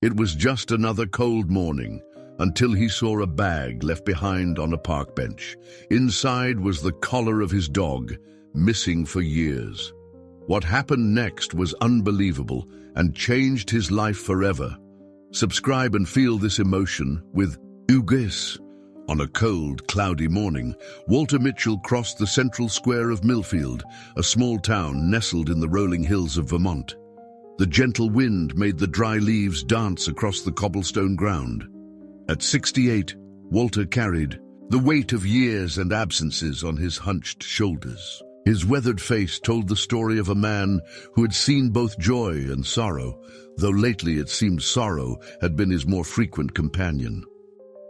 It was just another cold morning, until he saw a bag left behind on a park bench. Inside was the collar of his dog, missing for years. What happened next was unbelievable and changed his life forever. Subscribe and feel this emotion with Ugis. On a cold, cloudy morning, Walter Mitchell crossed the central square of Millfield, a small town nestled in the rolling hills of Vermont. The gentle wind made the dry leaves dance across the cobblestone ground. At 68, Walter carried the weight of years and absences on his hunched shoulders. His weathered face told the story of a man who had seen both joy and sorrow, though lately it seemed sorrow had been his more frequent companion.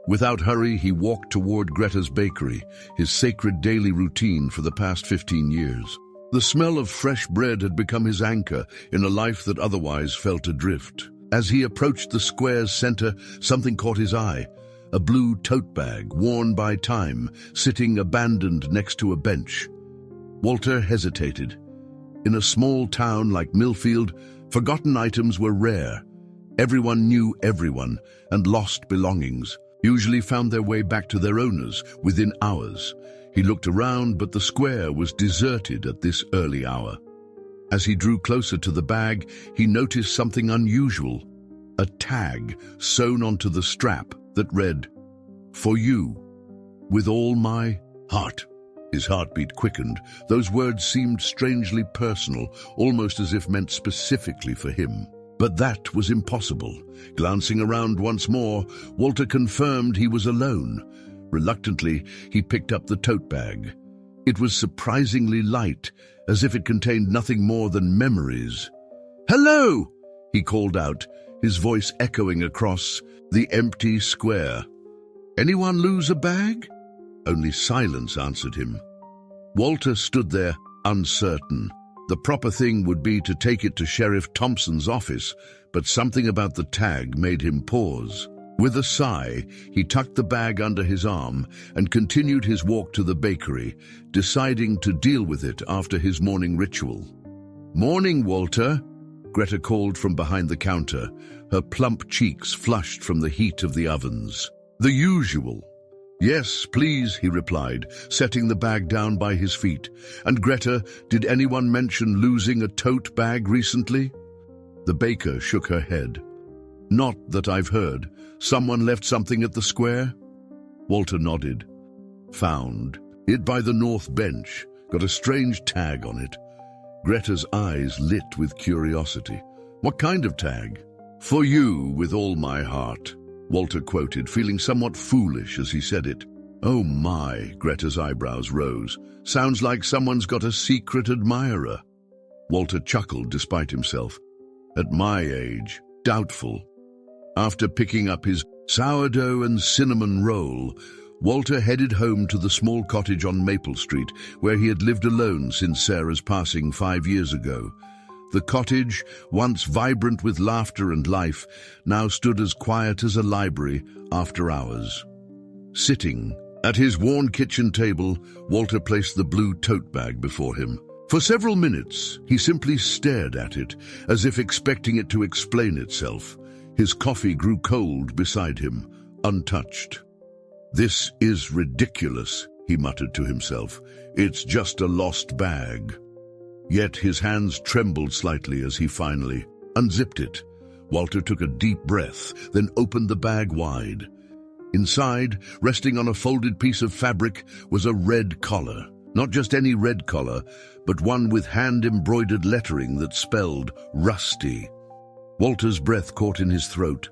Without hurry, he walked toward Greta's bakery, his sacred daily routine for the past 15 years. The smell of fresh bread had become his anchor in a life that otherwise felt adrift. As he approached the square's center, something caught his eye. A blue tote bag, worn by time, sitting abandoned next to a bench. Walter hesitated. In a small town like Millfield, forgotten items were rare. Everyone knew everyone, and lost belongings usually found their way back to their owners within hours. He looked around, but the square was deserted at this early hour. As he drew closer to the bag, he noticed something unusual. A tag sewn onto the strap that read, "For you, with all my heart." His heartbeat quickened. Those words seemed strangely personal, almost as if meant specifically for him. But that was impossible. Glancing around once more, Walter confirmed he was alone. Reluctantly, he picked up the tote bag. It was surprisingly light, as if it contained nothing more than memories. "Hello!" he called out, his voice echoing across the empty square. "Anyone lose a bag?" Only silence answered him. Walter stood there, uncertain. The proper thing would be to take it to Sheriff Thompson's office, but something about the tag made him pause. With a sigh, he tucked the bag under his arm and continued his walk to the bakery, deciding to deal with it after his morning ritual. "Morning, Walter," Greta called from behind the counter, her plump cheeks flushed from the heat of the ovens. "The usual." "Yes, please," he replied, setting the bag down by his feet. "And Greta, did anyone mention losing a tote bag recently?" The baker shook her head. "Not that I've heard. Someone left something at the square?" Walter nodded. "Found it by the north bench. Got a strange tag on it." Greta's eyes lit with curiosity. "What kind of tag?" "For you, with all my heart," Walter quoted, feeling somewhat foolish as he said it. "Oh my," Greta's eyebrows rose. "Sounds like someone's got a secret admirer." Walter chuckled despite himself. "At my age, doubtful." After picking up his sourdough and cinnamon roll, Walter headed home to the small cottage on Maple Street, where he had lived alone since Sarah's passing 5 years ago. The cottage, once vibrant with laughter and life, now stood as quiet as a library after hours. Sitting at his worn kitchen table, Walter placed the blue tote bag before him. For several minutes, he simply stared at it, as if expecting it to explain itself. His coffee grew cold beside him, untouched. "This is ridiculous," he muttered to himself. "It's just a lost bag." Yet his hands trembled slightly as he finally unzipped it. Walter took a deep breath, then opened the bag wide. Inside, resting on a folded piece of fabric, was a red collar. Not just any red collar, but one with hand-embroidered lettering that spelled Rusty. Walter's breath caught in his throat.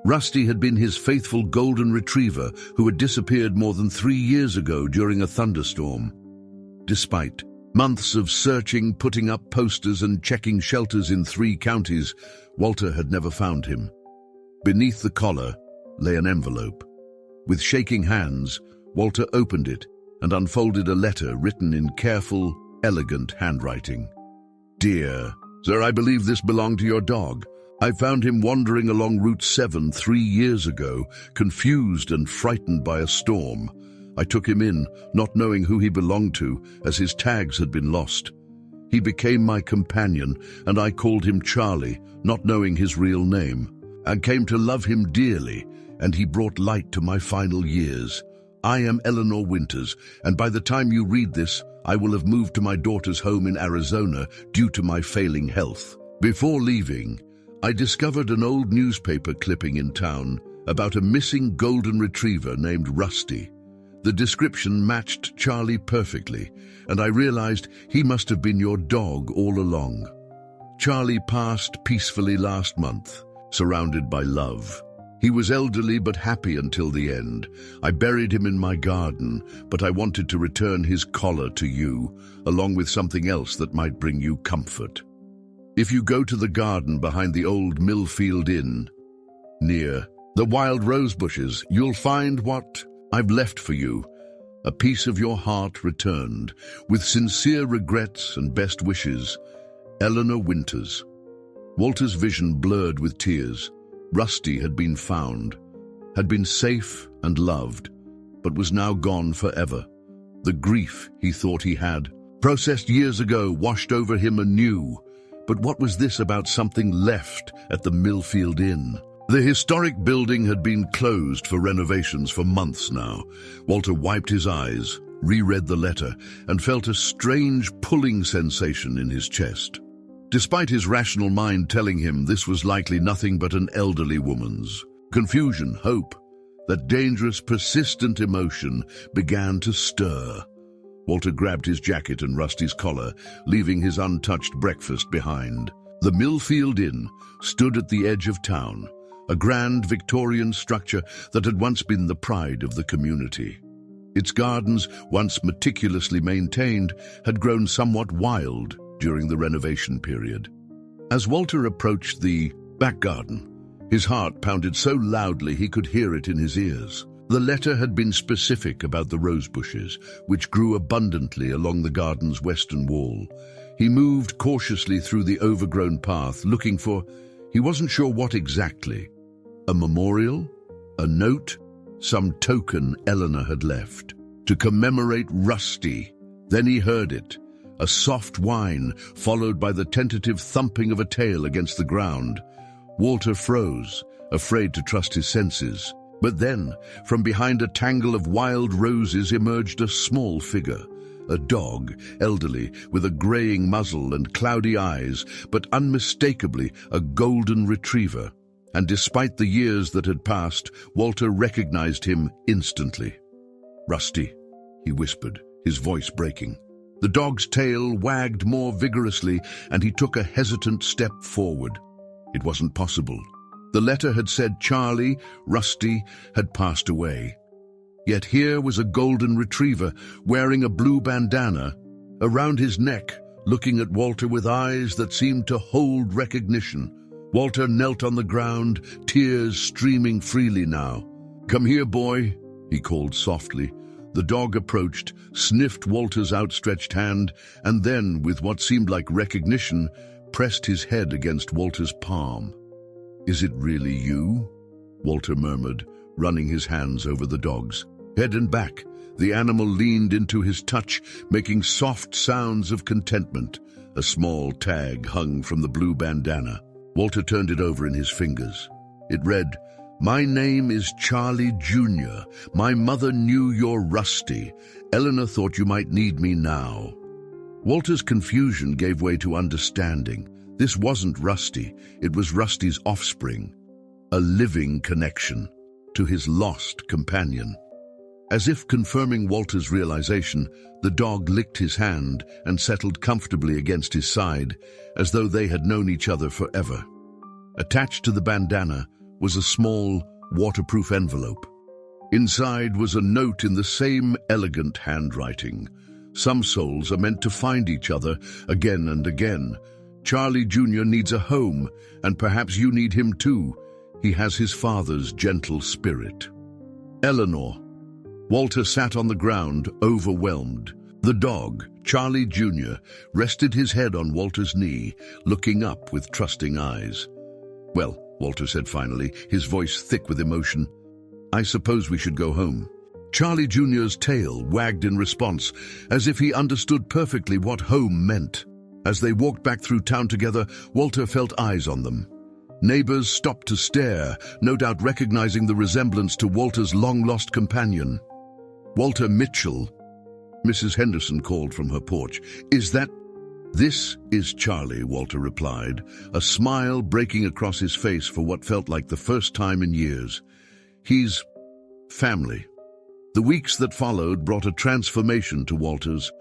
Rusty had been his faithful golden retriever who had disappeared more than 3 years ago during a thunderstorm. Despite months of searching, putting up posters and checking shelters in 3 counties, Walter had never found him. Beneath the collar lay an envelope. With shaking hands, Walter opened it and unfolded a letter written in careful, elegant handwriting. "Dear Sir, I believe this belonged to your dog. I found him wandering along Route 7 3 years ago, confused and frightened by a storm. I took him in, not knowing who he belonged to, as his tags had been lost. He became my companion, and I called him Charlie, not knowing his real name. and came to love him dearly, and he brought light to my final years. I am Eleanor Winters, and by the time you read this, I will have moved to my daughter's home in Arizona due to my failing health. Before leaving, I discovered an old newspaper clipping in town about a missing golden retriever named Rusty. The description matched Charlie perfectly, and I realized he must have been your dog all along. Charlie passed peacefully last month, surrounded by love. He was elderly but happy until the end. I buried him in my garden, but I wanted to return his collar to you, along with something else that might bring you comfort. If you go to the garden behind the old Millfield Inn, near the wild rose bushes, you'll find what I've left for you, a piece of your heart returned. With sincere regrets and best wishes, Eleanor Winters. Walter's vision blurred with tears. Rusty had been found, had been safe and loved, but was now gone forever. The grief he thought he had, processed years ago, washed over him anew. But what was this about something left at the Millfield Inn? The historic building had been closed for renovations for months now. Walter wiped his eyes, reread the letter, and felt a strange pulling sensation in his chest. Despite his rational mind telling him this was likely nothing but an elderly woman's, confusion, hope, that dangerous, persistent emotion began to stir. Walter grabbed his jacket and Rusty's collar, leaving his untouched breakfast behind. The Millfield Inn stood at the edge of town, a grand Victorian structure that had once been the pride of the community. Its gardens, once meticulously maintained, had grown somewhat wild during the renovation period. As Walter approached the back garden, his heart pounded so loudly he could hear it in his ears. The letter had been specific about the rose bushes, which grew abundantly along the garden's western wall. He moved cautiously through the overgrown path, looking for, he wasn't sure what exactly. A memorial? A note? Some token Eleanor had left to commemorate Rusty. Then he heard it, a soft whine, followed by the tentative thumping of a tail against the ground. Walter froze, afraid to trust his senses. But then, from behind a tangle of wild roses emerged a small figure, a dog, elderly, with a graying muzzle and cloudy eyes, but unmistakably a golden retriever. And despite the years that had passed, Walter recognized him instantly. "Rusty," he whispered, his voice breaking. The dog's tail wagged more vigorously, and he took a hesitant step forward. It wasn't possible. The letter had said Charlie, Rusty, had passed away. Yet here was a golden retriever wearing a blue bandana around his neck, looking at Walter with eyes that seemed to hold recognition. Walter knelt on the ground, tears streaming freely now. "Come here, boy," he called softly. The dog approached, sniffed Walter's outstretched hand, and then, with what seemed like recognition, pressed his head against Walter's palm. "Is it really you?" Walter murmured, running his hands over the dog's head and back. The animal leaned into his touch, making soft sounds of contentment. A small tag hung from the blue bandana. Walter turned it over in his fingers. It read, "My name is Charlie Jr. My mother knew you're Rusty. Eleanor thought you might need me now." Walter's confusion gave way to understanding. This wasn't Rusty, it was Rusty's offspring, a living connection to his lost companion. As if confirming Walter's realization, the dog licked his hand and settled comfortably against his side, as though they had known each other forever. Attached to the bandana was a small, waterproof envelope. Inside was a note in the same elegant handwriting. "Some souls are meant to find each other again and again. Charlie Jr. needs a home, and perhaps you need him too. He has his father's gentle spirit. Eleanor." Walter sat on the ground, overwhelmed. The dog, Charlie Jr., rested his head on Walter's knee, looking up with trusting eyes. "Well," Walter said finally, his voice thick with emotion, "I suppose we should go home." Charlie Jr.'s tail wagged in response, as if he understood perfectly what home meant. As they walked back through town together, Walter felt eyes on them. Neighbors stopped to stare, no doubt recognizing the resemblance to Walter's long-lost companion. "Walter Mitchell," Mrs. Henderson called from her porch. "Is that—" "This is Charlie," Walter replied, a smile breaking across his face for what felt like the first time in years. "He's family." The weeks that followed brought a transformation to Walter's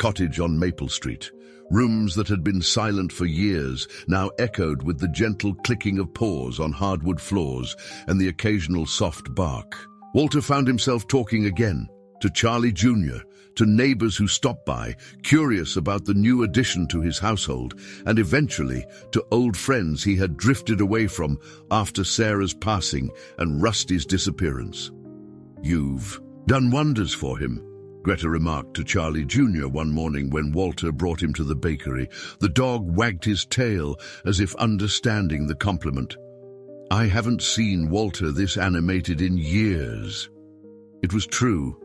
cottage on Maple Street. Rooms that had been silent for years now echoed with the gentle clicking of paws on hardwood floors and the occasional soft bark. Walter found himself talking again, to Charlie Jr., to neighbors who stopped by, curious about the new addition to his household, and eventually to old friends he had drifted away from after Sarah's passing and Rusty's disappearance. "You've done wonders for him," Greta remarked to Charlie Jr. one morning when Walter brought him to the bakery. The dog wagged his tail as if understanding the compliment. "I haven't seen Walter this animated in years." It was true.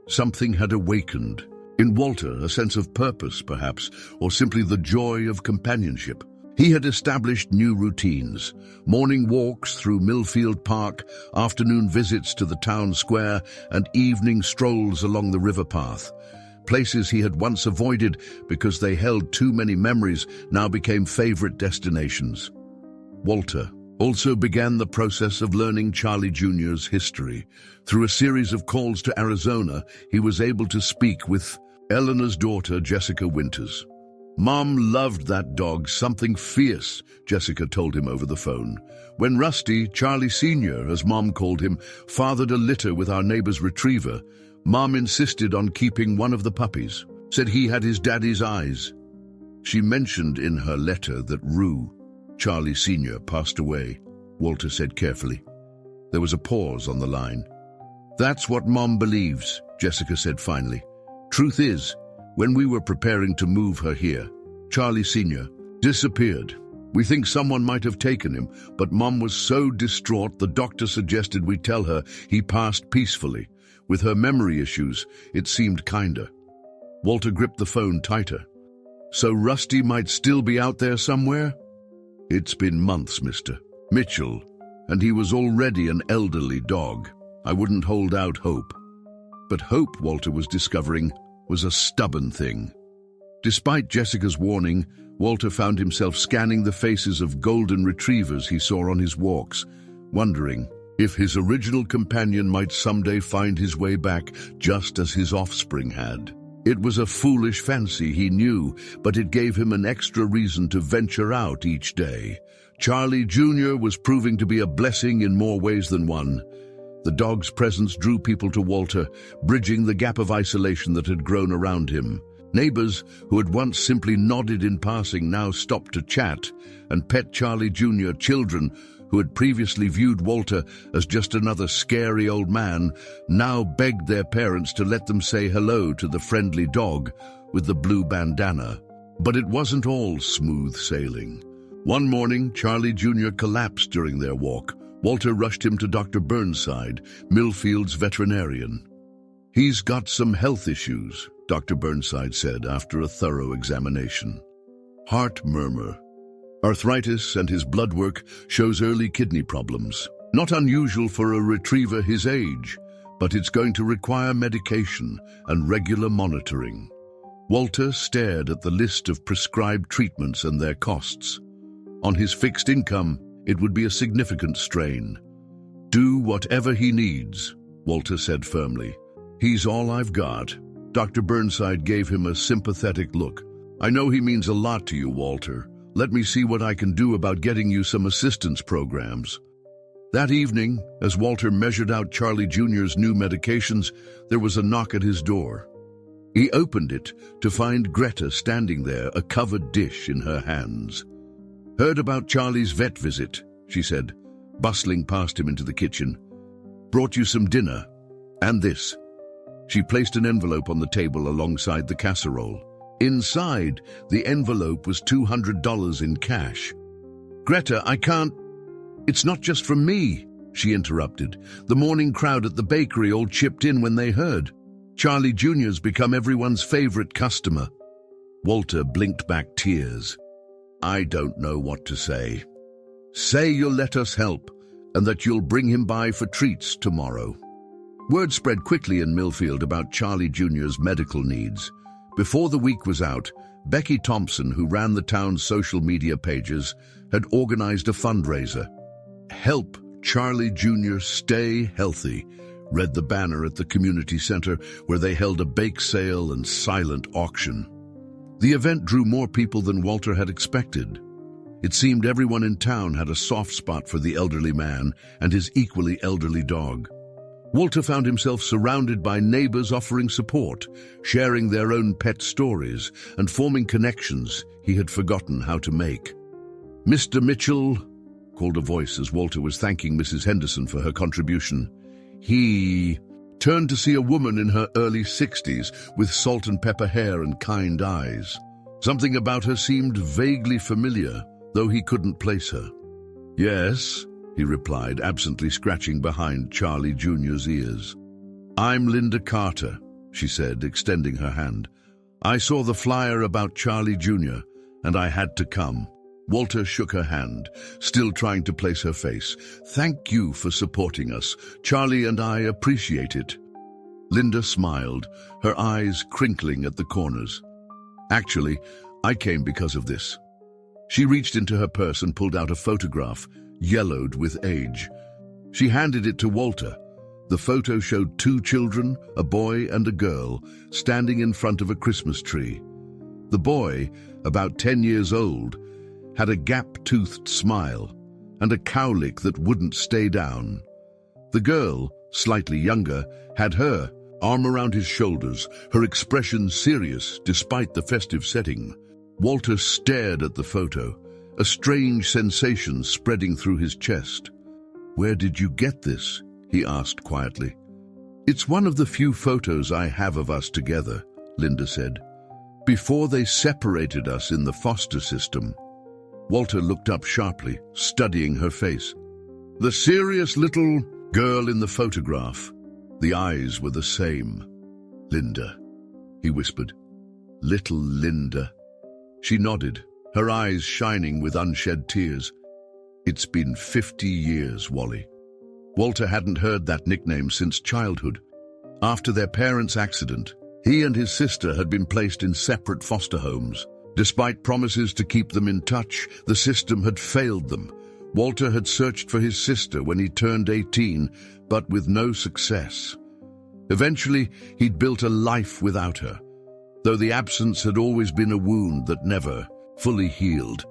Something had awakened. In Walter, a sense of purpose, perhaps, or simply the joy of companionship. He had established new routines, morning walks through Millfield Park, afternoon visits to the town square, and evening strolls along the river path. Places he had once avoided because they held too many memories now became favorite destinations. Walter also began the process of learning Charlie Jr.'s history. Through a series of calls to Arizona, he was able to speak with Eleanor's daughter, Jessica Winters. "Mom loved that dog, something fierce," Jessica told him over the phone. "When Rusty, Charlie Sr., as Mom called him, fathered a litter with our neighbor's retriever, Mom insisted on keeping one of the puppies, said he had his daddy's eyes." She mentioned in her letter that Rue, Charlie Sr., passed away, Walter said carefully. There was a pause on the line. "That's what Mom believes," Jessica said finally. "Truth is, when we were preparing to move her here, Charlie Sr. disappeared. We think someone might have taken him, but Mom was so distraught the doctor suggested we tell her he passed peacefully. With her memory issues, it seemed kinder." Walter gripped the phone tighter. "So Rusty might still be out there somewhere?" "It's been months, Mr. Mitchell, and he was already an elderly dog. I wouldn't hold out hope." But hope, Walter was discovering, was a stubborn thing. Despite Jessica's warning, Walter found himself scanning the faces of golden retrievers he saw on his walks, wondering if his original companion might someday find his way back just as his offspring had. It was a foolish fancy, he knew, but it gave him an extra reason to venture out each day. Charlie Jr. was proving to be a blessing in more ways than one. The dog's presence drew people to Walter, bridging the gap of isolation that had grown around him. Neighbors who had once simply nodded in passing now stopped to chat, and pet Charlie Jr. children who had previously viewed Walter as just another scary old man now begged their parents to let them say hello to the friendly dog with the blue bandana. But it wasn't all smooth sailing. One morning, Charlie Jr. collapsed during their walk. Walter rushed him to Dr. Burnside, Millfield's veterinarian. "He's got some health issues," Dr. Burnside said after a thorough examination. "Heart murmur, arthritis, and his blood work shows early kidney problems. Not unusual for a retriever his age, but it's going to require medication and regular monitoring." Walter stared at the list of prescribed treatments and their costs. On his fixed income, it would be a significant strain. "Do whatever he needs," Walter said firmly. "He's all I've got." Dr. Burnside gave him a sympathetic look. "I know he means a lot to you, Walter. Let me see what I can do about getting you some assistance programs." That evening, as Walter measured out Charlie Jr.'s new medications, there was a knock at his door. He opened it to find Greta standing there, a covered dish in her hands. "Heard about Charlie's vet visit," she said, bustling past him into the kitchen. "Brought you some dinner. And this." She placed an envelope on the table alongside the casserole. Inside, the envelope was $200 in cash. "Greta, I can't... It's not just from me," she interrupted. "The morning crowd at the bakery all chipped in when they heard. Charlie Jr.'s become everyone's favorite customer." Walter blinked back tears. "I don't know what to say." Say you'll let us help, and that you'll bring him by for treats tomorrow." Word spread quickly in Millfield about Charlie Jr.'s medical needs. Before the week was out, Becky Thompson, who ran the town's social media pages, had organized a fundraiser. "Help Charlie Jr. stay healthy," read the banner at the community center, where they held a bake sale and silent auction. The event drew more people than Walter had expected. It seemed everyone in town had a soft spot for the elderly man and his equally elderly dog. Walter found himself surrounded by neighbors offering support, sharing their own pet stories, and forming connections he had forgotten how to make. "Mr. Mitchell," called a voice as Walter was thanking Mrs. Henderson for her contribution. He turned to see a woman in her early 60s with salt and pepper hair and kind eyes. Something about her seemed vaguely familiar, though he couldn't place her. "Yes," he replied, absently scratching behind Charlie Jr.'s ears. "I'm Linda Carter," she said, extending her hand. "I saw the flyer about Charlie Jr., and I had to come." Walter shook her hand, still trying to place her face. "Thank you for supporting us. Charlie and I appreciate it." Linda smiled, her eyes crinkling at the corners. "Actually, I came because of this." She reached into her purse and pulled out a photograph, yellowed with age. She handed it to Walter. The photo showed 2 children, a boy and a girl, standing in front of a Christmas tree. The boy, about 10 years old, had a gap-toothed smile and a cowlick that wouldn't stay down. The girl, slightly younger, had her arm around his shoulders, her expression serious despite the festive setting. Walter stared at the photo, a strange sensation spreading through his chest. "Where did you get this?" he asked quietly. "It's one of the few photos I have of us together," Linda said. "Before they separated us in the foster system." Walter looked up sharply, studying her face. "The serious little girl in the photograph." The eyes were the same. "Linda," he whispered. "Little Linda." She nodded, her eyes shining with unshed tears. "It's been 50 years, Wally." Walter hadn't heard that nickname since childhood. After their parents' accident, he and his sister had been placed in separate foster homes. Despite promises to keep them in touch, the system had failed them. Walter had searched for his sister when he turned 18, but with no success. Eventually, he'd built a life without her, though the absence had always been a wound that never fully healed.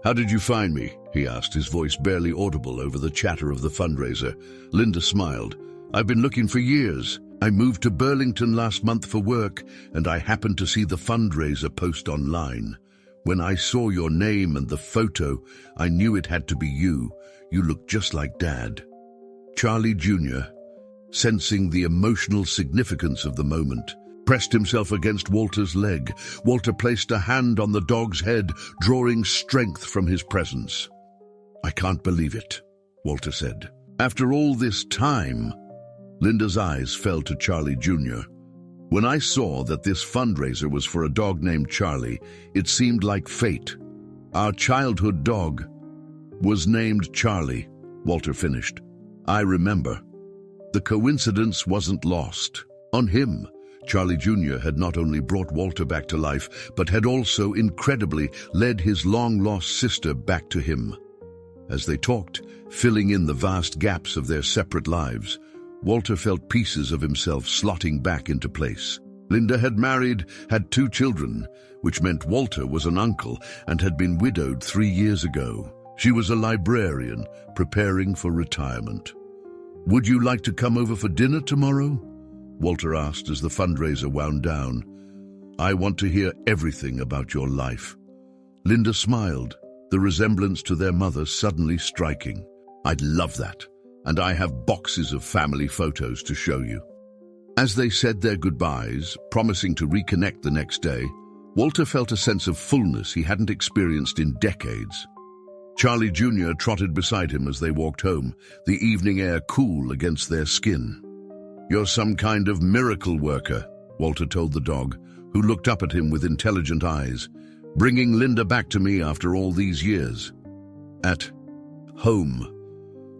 "How did you find me?" he asked, his voice barely audible over the chatter of the fundraiser. Linda smiled. "I've been looking for years. I moved to Burlington last month for work, and I happened to see the fundraiser post online. When I saw your name and the photo, I knew it had to be you. You look just like Dad." Charlie Jr., sensing the emotional significance of the moment, pressed himself against Walter's leg. Walter placed a hand on the dog's head, drawing strength from his presence. "I can't believe it," Walter said. "After all this time." Linda's eyes fell to Charlie Jr. "When I saw that this fundraiser was for a dog named Charlie, it seemed like fate. Our childhood dog was named Charlie," Walter finished. "I remember." The coincidence wasn't lost on him. Charlie Jr. had not only brought Walter back to life, but had also incredibly led his long-lost sister back to him. As they talked, filling in the vast gaps of their separate lives, Walter felt pieces of himself slotting back into place. Linda had married, had 2 children, which meant Walter was an uncle and had been widowed 3 years ago. She was a librarian, preparing for retirement. "Would you like to come over for dinner tomorrow?" Walter asked as the fundraiser wound down. "I want to hear everything about your life." Linda smiled, the resemblance to their mother suddenly striking. "I'd love that, and I have boxes of family photos to show you." As they said their goodbyes, promising to reconnect the next day, Walter felt a sense of fullness he hadn't experienced in decades. Charlie Jr. trotted beside him as they walked home, the evening air cool against their skin. "You're some kind of miracle worker," Walter told the dog, who looked up at him with intelligent eyes, "bringing Linda back to me after all these years." home.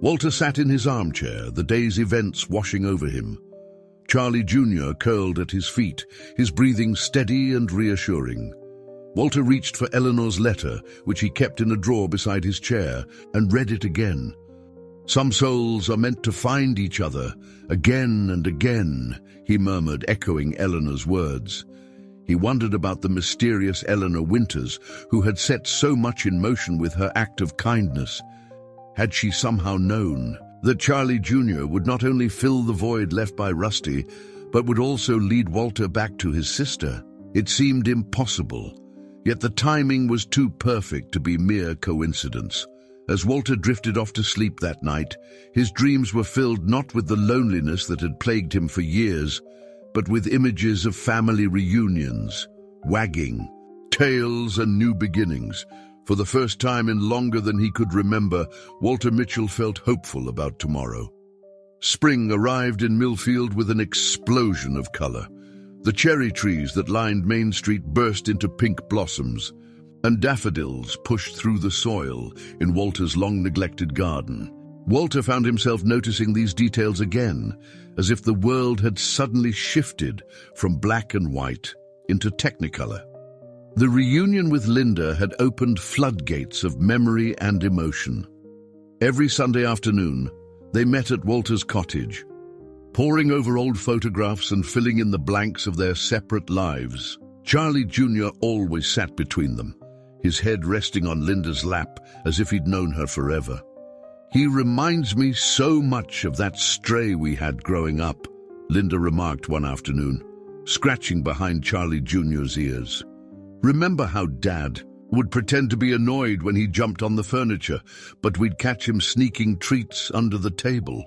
Walter sat in his armchair, the day's events washing over him. Charlie Jr. curled at his feet, his breathing steady and reassuring. Walter reached for Eleanor's letter, which he kept in a drawer beside his chair, and read it again. "Some souls are meant to find each other, again and again," he murmured, echoing Eleanor's words. He wondered about the mysterious Eleanor Winters, who had set so much in motion with her act of kindness. Had she somehow known that Charlie Jr. would not only fill the void left by Rusty, but would also lead Walter back to his sister? It seemed impossible, yet the timing was too perfect to be mere coincidence. As Walter drifted off to sleep that night, his dreams were filled not with the loneliness that had plagued him for years, but with images of family reunions, wagging, tales and new beginnings. For the first time in longer than he could remember, Walter Mitchell felt hopeful about tomorrow. Spring arrived in Millfield with an explosion of color. The cherry trees that lined Main Street burst into pink blossoms, and daffodils pushed through the soil in Walter's long-neglected garden. Walter found himself noticing these details again, as if the world had suddenly shifted from black and white into technicolor. The reunion with Linda had opened floodgates of memory and emotion. Every Sunday afternoon, they met at Walter's cottage, poring over old photographs and filling in the blanks of their separate lives. Charlie Jr. always sat between them, his head resting on Linda's lap as if he'd known her forever. "He reminds me so much of that stray we had growing up," Linda remarked one afternoon, scratching behind Charlie Jr.'s ears. "Remember how Dad would pretend to be annoyed when he jumped on the furniture, but we'd catch him sneaking treats under the table?"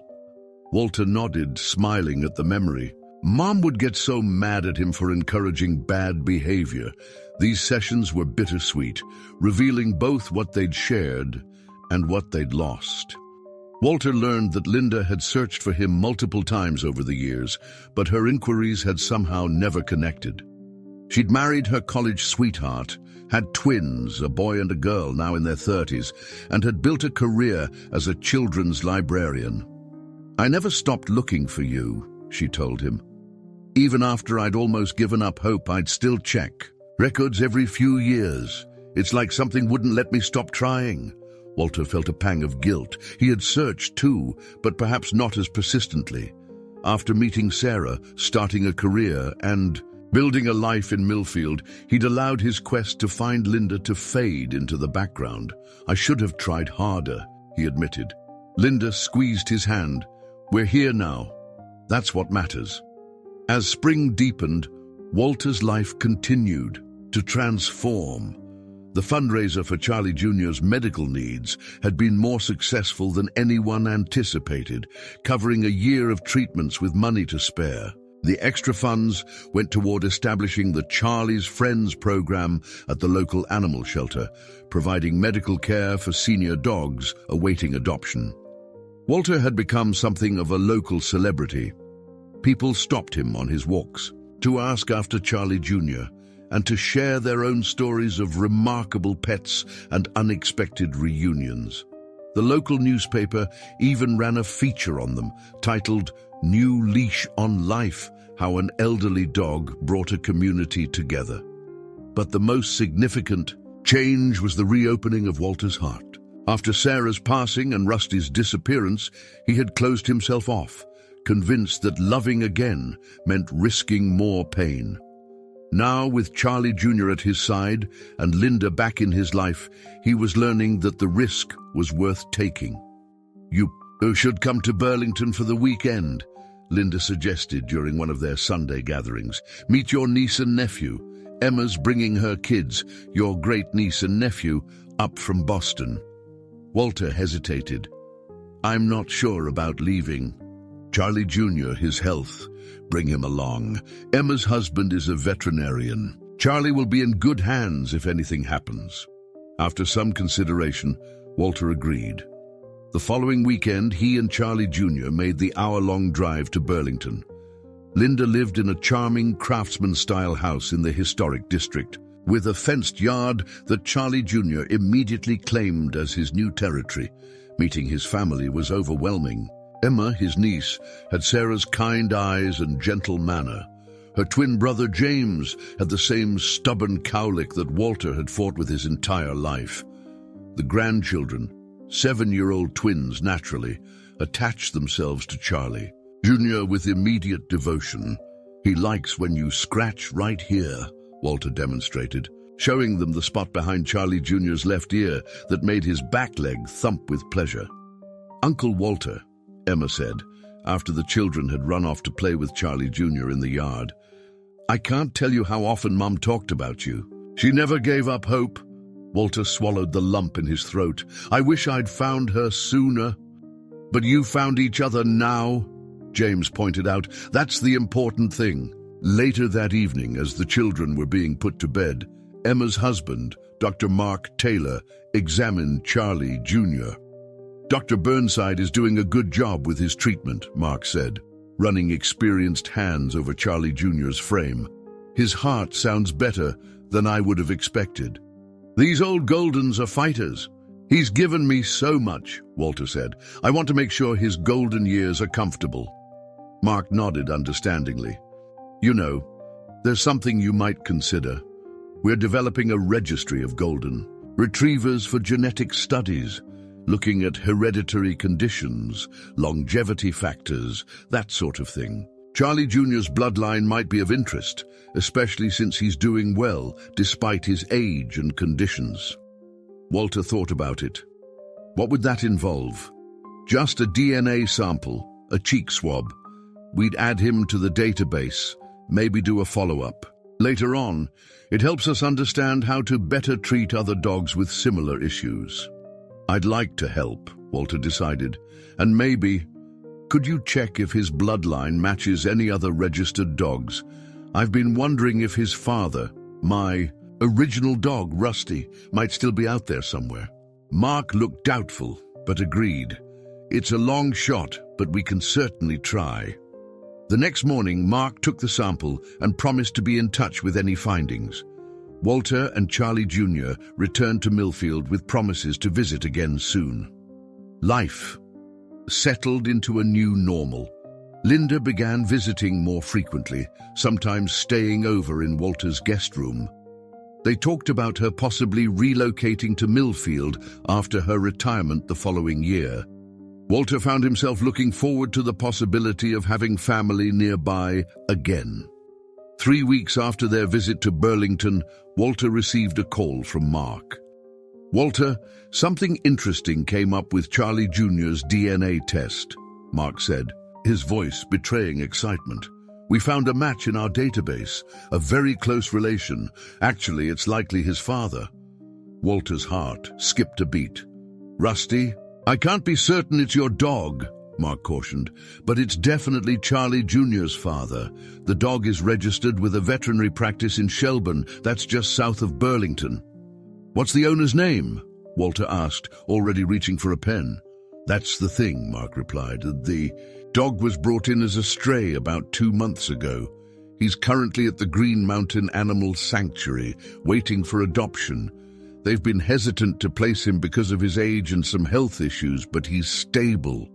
Walter nodded, smiling at the memory. Mom would get so mad at him for encouraging bad behavior. These sessions were bittersweet, revealing both what they'd shared and what they'd lost. Walter learned that Linda had searched for him multiple times over the years, but her inquiries had somehow never connected. She'd married her college sweetheart, had twins, a boy and a girl now in their 30s, and had built a career as a children's librarian. "I never stopped looking for you," she told him. "Even after I'd almost given up hope, I'd still check records every few years. It's like something wouldn't let me stop trying." Walter felt a pang of guilt. He had searched too, but perhaps not as persistently. After meeting Sarah, starting a career, and building a life in Millfield, he'd allowed his quest to find Linda to fade into the background. "I should have tried harder," he admitted. Linda squeezed his hand. "We're here now. That's what matters." As spring deepened, Walter's life continued to transform. The fundraiser for Charlie Jr.'s medical needs had been more successful than anyone anticipated, covering a year of treatments with money to spare. The extra funds went toward establishing the Charlie's Friends program at the local animal shelter, providing medical care for senior dogs awaiting adoption. Walter had become something of a local celebrity. People stopped him on his walks to ask after Charlie Jr. and to share their own stories of remarkable pets and unexpected reunions. The local newspaper even ran a feature on them, titled "New Leash on Life: How an Elderly Dog Brought a Community Together." But the most significant change was the reopening of Walter's heart. After Sarah's passing and Rusty's disappearance, he had closed himself off, convinced that loving again meant risking more pain. Now, with Charlie Jr. at his side and Linda back in his life, he was learning that the risk was worth taking. "You should come to Burlington for the weekend," Linda suggested during one of their Sunday gatherings. "Meet your niece and nephew. Emma's bringing her kids, your great-niece and nephew, up from Boston." Walter hesitated. "I'm not sure about leaving. Charlie Jr., his health, bring him along. Emma's husband is a veterinarian. Charlie will be in good hands if anything happens." After some consideration, Walter agreed. The following weekend, he and Charlie Jr. made the hour-long drive to Burlington. Linda lived in a charming craftsman-style house in the historic district, with a fenced yard that Charlie Jr. immediately claimed as his new territory. Meeting his family was overwhelming. Emma, his niece, had Sarah's kind eyes and gentle manner. Her twin brother James had the same stubborn cowlick that Walter had fought with his entire life. The grandchildren, 7-year-old twins naturally, attached themselves to Charlie Jr. with immediate devotion. "He likes when you scratch right here," Walter demonstrated, showing them the spot behind Charlie Jr.'s left ear that made his back leg thump with pleasure. "Uncle Walter," Emma said, after the children had run off to play with Charlie Jr. in the yard, "I can't tell you how often Mom talked about you. She never gave up hope." Walter swallowed the lump in his throat. "I wish I'd found her sooner." "But you found each other now," James pointed out. "That's the important thing." Later that evening, as the children were being put to bed, Emma's husband, Dr. Mark Taylor, examined Charlie Jr. "Dr. Burnside is doing a good job with his treatment," Mark said, running experienced hands over Charlie Jr.'s frame. "His heart sounds better than I would have expected. These old Goldens are fighters. He's given me so much," Walter said. "I want to make sure his golden years are comfortable." Mark nodded understandingly. "You know, there's something you might consider. We're developing a registry of golden retrievers for genetic studies, looking at hereditary conditions, longevity factors, that sort of thing. Charlie Jr.'s bloodline might be of interest, especially since he's doing well despite his age and conditions." Walter thought about it. What would that involve? Just a DNA sample, a cheek swab. We'd add him to the database, maybe do a follow-up. Later on, it helps us understand how to better treat other dogs with similar issues. "I'd like to help," Walter decided, "and maybe, could you check if his bloodline matches any other registered dogs? I've been wondering if his father, my original dog, Rusty, might still be out there somewhere." Mark looked doubtful, but agreed. "It's a long shot, but we can certainly try." The next morning, Mark took the sample and promised to be in touch with any findings. Walter and Charlie Jr. returned to Millfield with promises to visit again soon. Life settled into a new normal. Linda began visiting more frequently, sometimes staying over in Walter's guest room. They talked about her possibly relocating to Millfield after her retirement the following year. Walter found himself looking forward to the possibility of having family nearby again. 3 weeks after their visit to Burlington, Walter received a call from Mark. "Walter, something interesting came up with Charlie Jr.'s DNA test," Mark said, his voice betraying excitement. "We found a match in our database, a very close relation. Actually, it's likely his father." Walter's heart skipped a beat. "Rusty, I can't be certain it's your dog," Mark cautioned, "but it's definitely Charlie Jr.'s father. The dog is registered with a veterinary practice in Shelburne, that's just south of Burlington." "What's the owner's name?" Walter asked, already reaching for a pen. "That's the thing," Mark replied. "The dog was brought in as a stray about 2 months ago. He's currently at the Green Mountain Animal Sanctuary, waiting for adoption. They've been hesitant to place him because of his age and some health issues, but he's stable."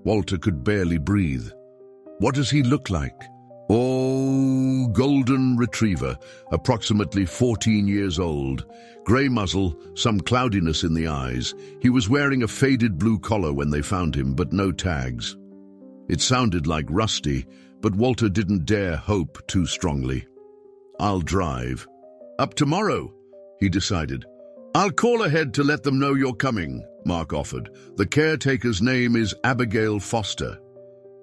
Walter could barely breathe. "What does he look like?" "Oh, golden retriever, approximately 14 years old. Grey muzzle, some cloudiness in the eyes. He was wearing a faded blue collar when they found him, but no tags." It sounded like Rusty, but Walter didn't dare hope too strongly. "I'll drive." "Up tomorrow," he decided. "I'll call ahead to let them know you're coming," Mark offered. "The caretaker's name is Abigail Foster."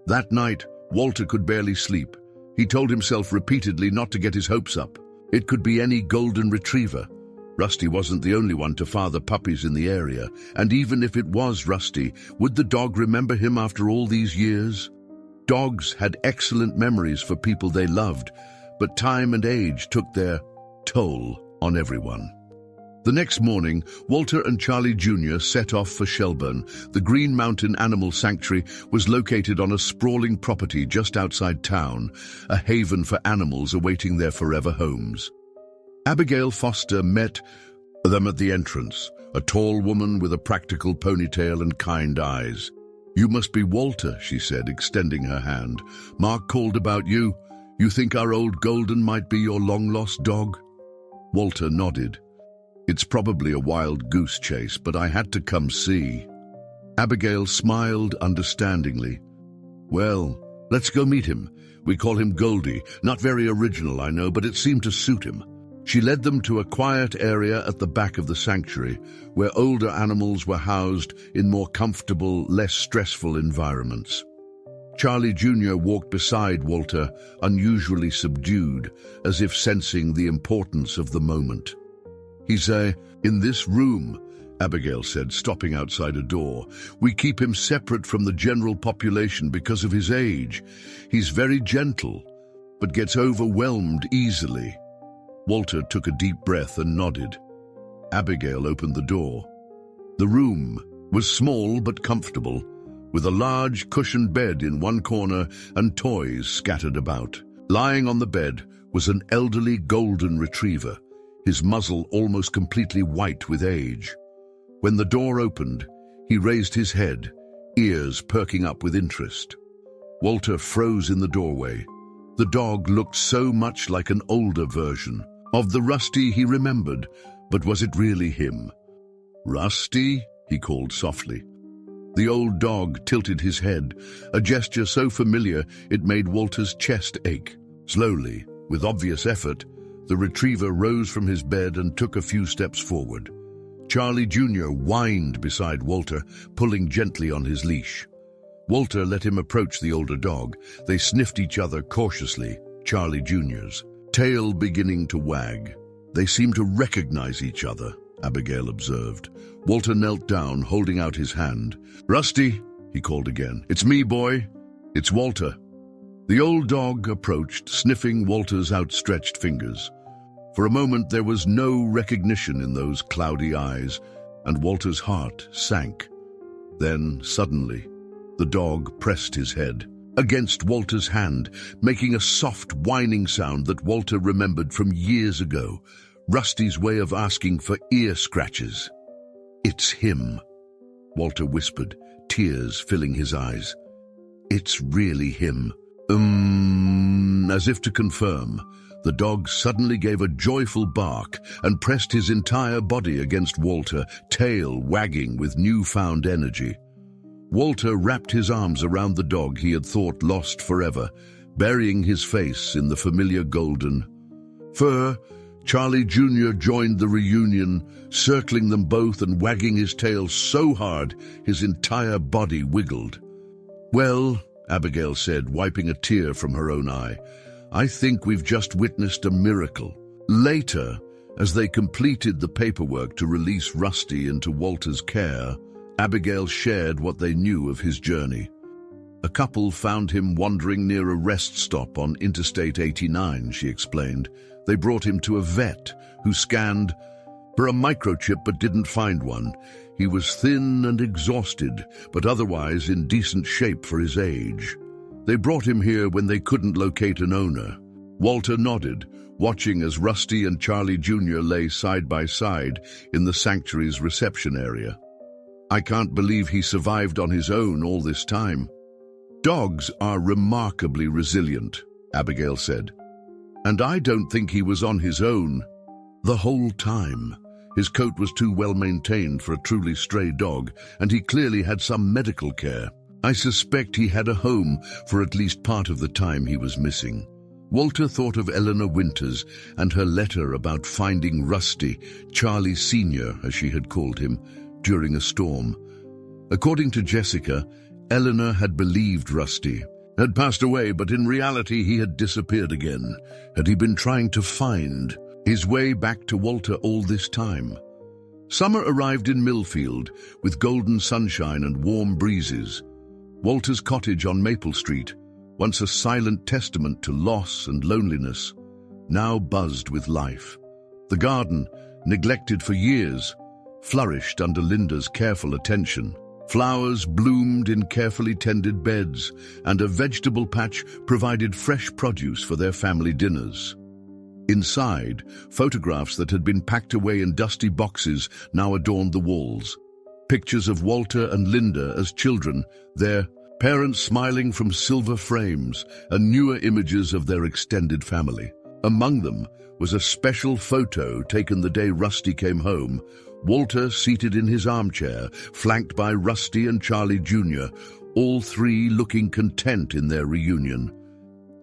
That night, Walter could barely sleep. He told himself repeatedly not to get his hopes up. It could be any golden retriever. Rusty wasn't the only one to father puppies in the area, and even if it was Rusty, would the dog remember him after all these years? Dogs had excellent memories for people they loved, but time and age took their toll on everyone. The next morning, Walter and Charlie Jr. set off for Shelburne. The Green Mountain Animal Sanctuary was located on a sprawling property just outside town, a haven for animals awaiting their forever homes. Abigail Foster met them at the entrance, a tall woman with a practical ponytail and kind eyes. "You must be Walter," she said, extending her hand. "Mark called about you. You think our old Golden might be your long-lost dog?" Walter nodded. "It's probably a wild goose chase, but I had to come see." Abigail smiled understandingly. "Well, let's go meet him. We call him Goldie. Not very original, I know, but it seemed to suit him." She led them to a quiet area at the back of the sanctuary, where older animals were housed in more comfortable, less stressful environments. Charlie Jr. walked beside Walter, unusually subdued, as if sensing the importance of the moment. "He's in this room," Abigail said, stopping outside a door. "We keep him separate from the general population because of his age. He's very gentle, but gets overwhelmed easily." Walter took a deep breath and nodded. Abigail opened the door. The room was small but comfortable, with a large cushioned bed in one corner and toys scattered about. Lying on the bed was an elderly golden retriever, his muzzle almost completely white with age. When the door opened, he raised his head, ears perking up with interest. Walter froze in the doorway. The dog looked so much like an older version of the Rusty he remembered, but was it really him? "Rusty?" he called softly. The old dog tilted his head, a gesture so familiar it made Walter's chest ache. Slowly, with obvious effort, the retriever rose from his bed and took a few steps forward. Charlie Jr. whined beside Walter, pulling gently on his leash. Walter let him approach the older dog. They sniffed each other cautiously, Charlie Jr.'s tail beginning to wag. "They seem to recognize each other," Abigail observed. Walter knelt down, holding out his hand. "Rusty," he called again. "It's me, boy. It's Walter." The old dog approached, sniffing Walter's outstretched fingers. For a moment there was no recognition in those cloudy eyes, and Walter's heart sank. Then, suddenly, the dog pressed his head against Walter's hand, making a soft whining sound that Walter remembered from years ago, Rusty's way of asking for ear scratches. "It's him," Walter whispered, tears filling his eyes. "It's really him." As if to confirm, the dog suddenly gave a joyful bark and pressed his entire body against Walter, tail wagging with newfound energy. Walter wrapped his arms around the dog he had thought lost forever, burying his face in the familiar golden fur. Charlie Jr. joined the reunion, circling them both and wagging his tail so hard his entire body wiggled. "Well," Abigail said, wiping a tear from her own eye, "I think we've just witnessed a miracle." Later, as they completed the paperwork to release Rusty into Walter's care, Abigail shared what they knew of his journey. A couple found him wandering near a rest stop on Interstate 89, she explained. They brought him to a vet who scanned for a microchip but didn't find one. He was thin and exhausted, but otherwise in decent shape for his age. They brought him here when they couldn't locate an owner. Walter nodded, watching as Rusty and Charlie Jr. lay side by side in the sanctuary's reception area. "I can't believe he survived on his own all this time." "Dogs are remarkably resilient," Abigail said. "And I don't think he was on his own the whole time. His coat was too well maintained for a truly stray dog, and he clearly had some medical care. I suspect he had a home for at least part of the time he was missing." Walter thought of Eleanor Winters and her letter about finding Rusty, Charlie Sr., as she had called him, during a storm. According to Jessica, Eleanor had believed Rusty had passed away, but in reality he had disappeared again. Had he been trying to find his way back to Walter all this time? Summer arrived in Millfield with golden sunshine and warm breezes. Walter's cottage on Maple Street, once a silent testament to loss and loneliness, now buzzed with life. The garden, neglected for years, flourished under Linda's careful attention. Flowers bloomed in carefully tended beds, and a vegetable patch provided fresh produce for their family dinners. Inside, photographs that had been packed away in dusty boxes now adorned the walls. Pictures of Walter and Linda as children, their parents smiling from silver frames, and newer images of their extended family. Among them was a special photo taken the day Rusty came home. Walter seated in his armchair, flanked by Rusty and Charlie Jr., all three looking content in their reunion.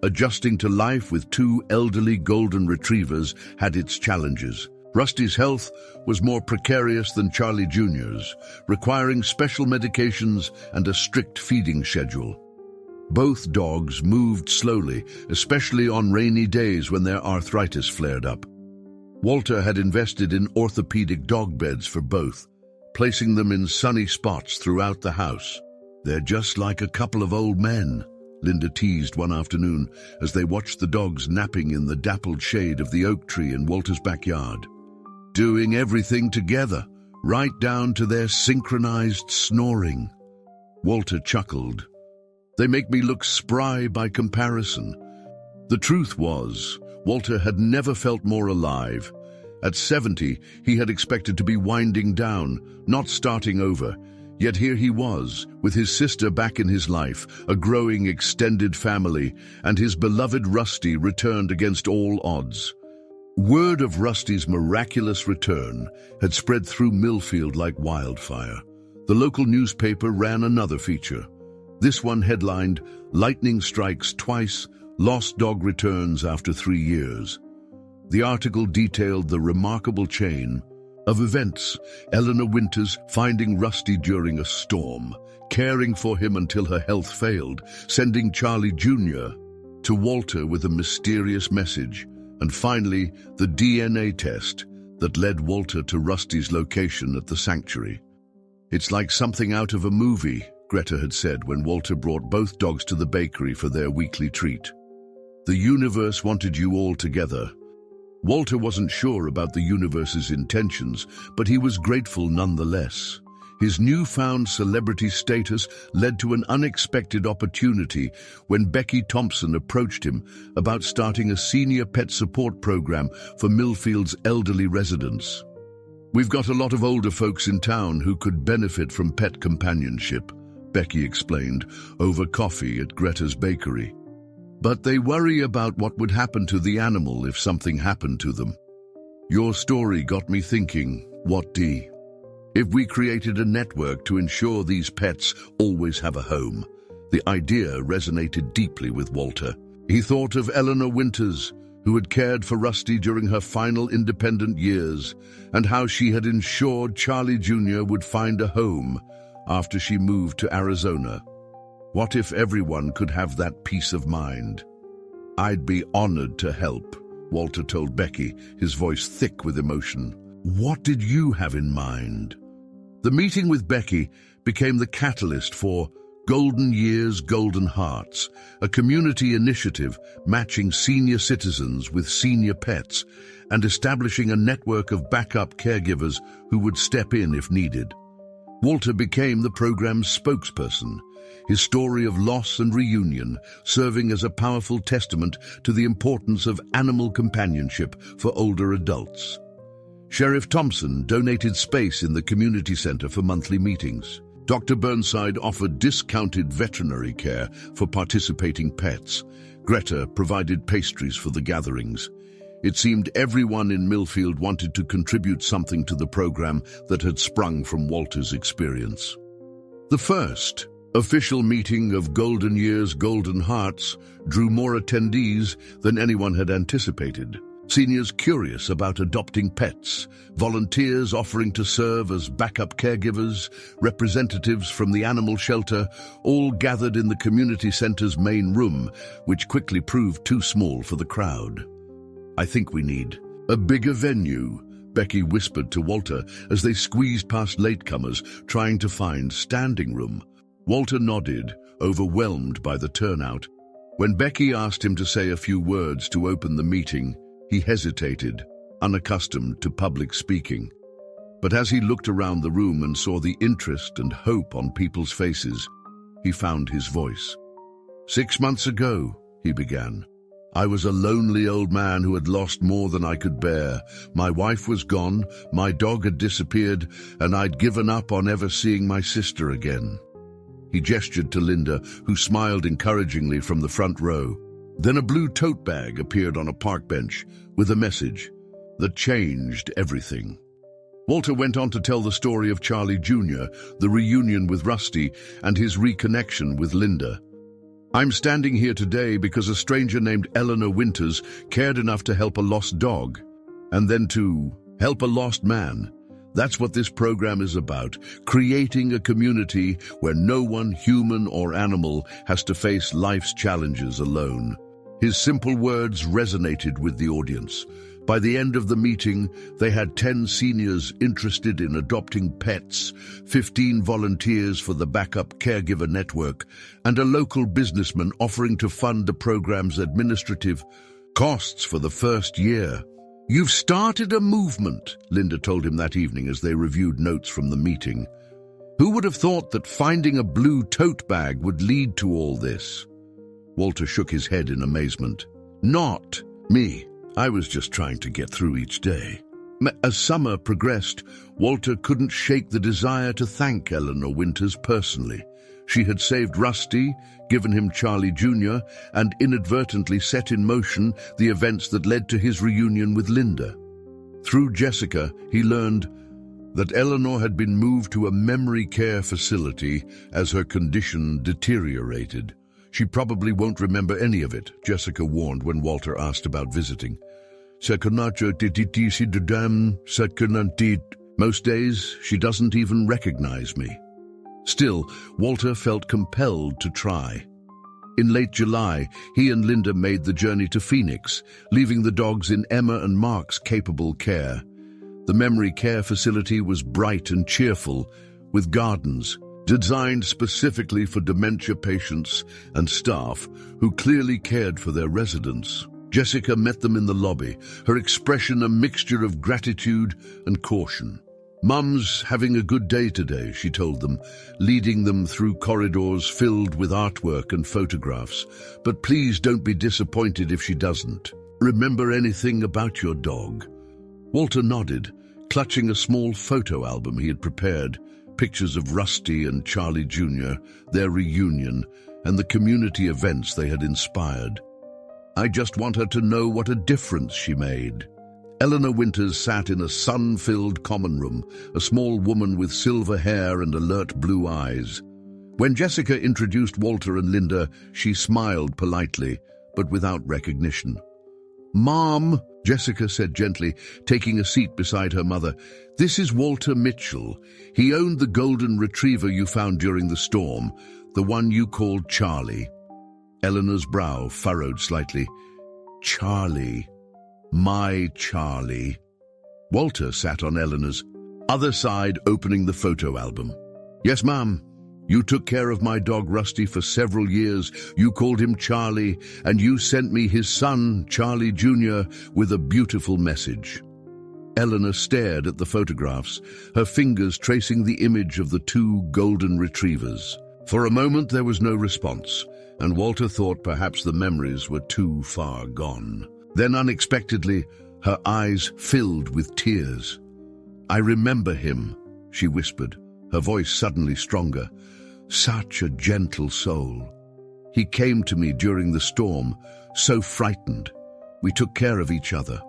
Adjusting to life with two elderly golden retrievers had its challenges. Rusty's health was more precarious than Charlie Jr.'s, requiring special medications and a strict feeding schedule. Both dogs moved slowly, especially on rainy days when their arthritis flared up. Walter had invested in orthopedic dog beds for both, placing them in sunny spots throughout the house. "They're just like a couple of old men," Linda teased one afternoon as they watched the dogs napping in the dappled shade of the oak tree in Walter's backyard. "Doing everything together, right down to their synchronized snoring." Walter chuckled. "They make me look spry by comparison." The truth was, Walter had never felt more alive. At 70, he had expected to be winding down, not starting over. Yet here he was, with his sister back in his life, a growing extended family, and his beloved Rusty returned against all odds. Word of Rusty's miraculous return had spread through Millfield like wildfire. The local newspaper ran another feature. This one headlined, "Lightning Strikes Twice, Lost Dog Returns After 3 Years." The article detailed the remarkable chain of events: Eleanor Winters finding Rusty during a storm, caring for him until her health failed, sending Charlie Jr. to Walter with a mysterious message, and finally the DNA test that led Walter to Rusty's location at the sanctuary. "It's like something out of a movie," Greta had said when Walter brought both dogs to the bakery for their weekly treat. "The universe wanted you all together." Walter wasn't sure about the universe's intentions, but he was grateful nonetheless. His newfound celebrity status led to an unexpected opportunity when Becky Thompson approached him about starting a senior pet support program for Millfield's elderly residents. "We've got a lot of older folks in town who could benefit from pet companionship," Becky explained, over coffee at Greta's bakery. "But they worry about what would happen to the animal if something happened to them." "Your story got me thinking, what, Dee? If we created a network to ensure these pets always have a home?" The idea resonated deeply with Walter. He thought of Eleanor Winters, who had cared for Rusty during her final independent years, and how she had ensured Charlie Jr. would find a home after she moved to Arizona. What if everyone could have that peace of mind? "I'd be honored to help," Walter told Becky, his voice thick with emotion. "What did you have in mind?" The meeting with Becky became the catalyst for Golden Years, Golden Hearts, a community initiative matching senior citizens with senior pets and establishing a network of backup caregivers who would step in if needed. Walter became the program's spokesperson, his story of loss and reunion serving as a powerful testament to the importance of animal companionship for older adults. Sheriff Thompson donated space in the community center for monthly meetings. Dr. Burnside offered discounted veterinary care for participating pets. Greta provided pastries for the gatherings. It seemed everyone in Millfield wanted to contribute something to the program that had sprung from Walter's experience. The first official meeting of Golden Years, Golden Hearts drew more attendees than anyone had anticipated. Seniors curious about adopting pets, volunteers offering to serve as backup caregivers, representatives from the animal shelter, all gathered in the community center's main room, which quickly proved too small for the crowd. "I think we need a bigger venue," Becky whispered to Walter as they squeezed past latecomers trying to find standing room. Walter nodded, overwhelmed by the turnout. When Becky asked him to say a few words to open the meeting, he hesitated, unaccustomed to public speaking. But as he looked around the room and saw the interest and hope on people's faces, he found his voice. "6 months ago," he began, I was a lonely old man who had lost more than I could bear. My wife was gone, my dog had disappeared, and I'd given up on ever seeing my sister again." He gestured to Linda, who smiled encouragingly from the front row. Then a blue tote bag appeared on a park bench with a message that changed everything. Walter went on to tell the story of Charlie Jr., the reunion with Rusty, and his reconnection with Linda. "I'm standing here today because a stranger named Eleanor Winters cared enough to help a lost dog, and then to help a lost man. That's what this program is about, creating a community where no one, human or animal, has to face life's challenges alone." His simple words resonated with the audience. By the end of the meeting, they had 10 seniors interested in adopting pets, 15 volunteers for the backup caregiver network, and a local businessman offering to fund the program's administrative costs for the first year. "You've started a movement," Linda told him that evening as they reviewed notes from the meeting. "Who would have thought that finding a blue tote bag would lead to all this?" Walter shook his head in amazement. "Not me. I was just trying to get through each day." As summer progressed, Walter couldn't shake the desire to thank Eleanor Winters personally. She had saved Rusty, given him Charlie Jr., and inadvertently set in motion the events that led to his reunion with Linda. Through Jessica, he learned that Eleanor had been moved to a memory care facility as her condition deteriorated. "She probably won't remember any of it," Jessica warned when Walter asked about visiting. "Most days, she doesn't even recognize me." Still, Walter felt compelled to try. In late July, he and Linda made the journey to Phoenix, leaving the dogs in Emma and Mark's capable care. The memory care facility was bright and cheerful, with gardens, designed specifically for dementia patients and staff who clearly cared for their residents. Jessica met them in the lobby, her expression a mixture of gratitude and caution. "Mum's having a good day today," she told them, leading them through corridors filled with artwork and photographs. "But please don't be disappointed if she doesn't. Remember anything about your dog?" Walter nodded, clutching a small photo album he had prepared, pictures of Rusty and Charlie Jr., their reunion, and the community events they had inspired. "I just want her to know what a difference she made." Eleanor Winters sat in a sun-filled common room, a small woman with silver hair and alert blue eyes. When Jessica introduced Walter and Linda, she smiled politely, but without recognition. "Mom," Jessica said gently, taking a seat beside her mother, "this is Walter Mitchell. He owned the golden retriever you found during the storm, the one you called Charlie." Eleanor's brow furrowed slightly. "Charlie. My Charlie." Walter sat on Eleanor's other side, opening the photo album. "Yes, Ma'am. You took care of my dog Rusty for several years. You called him Charlie, and you sent me his son, Charlie Jr., with a beautiful message." Eleanor stared at the photographs, her fingers tracing the image of the 2 golden retrievers. For a moment there was no response, and Walter thought perhaps the memories were too far gone. Then unexpectedly, her eyes filled with tears. "I remember him," she whispered, her voice suddenly stronger. "Such a gentle soul. He came to me during the storm, so frightened. We took care of each other."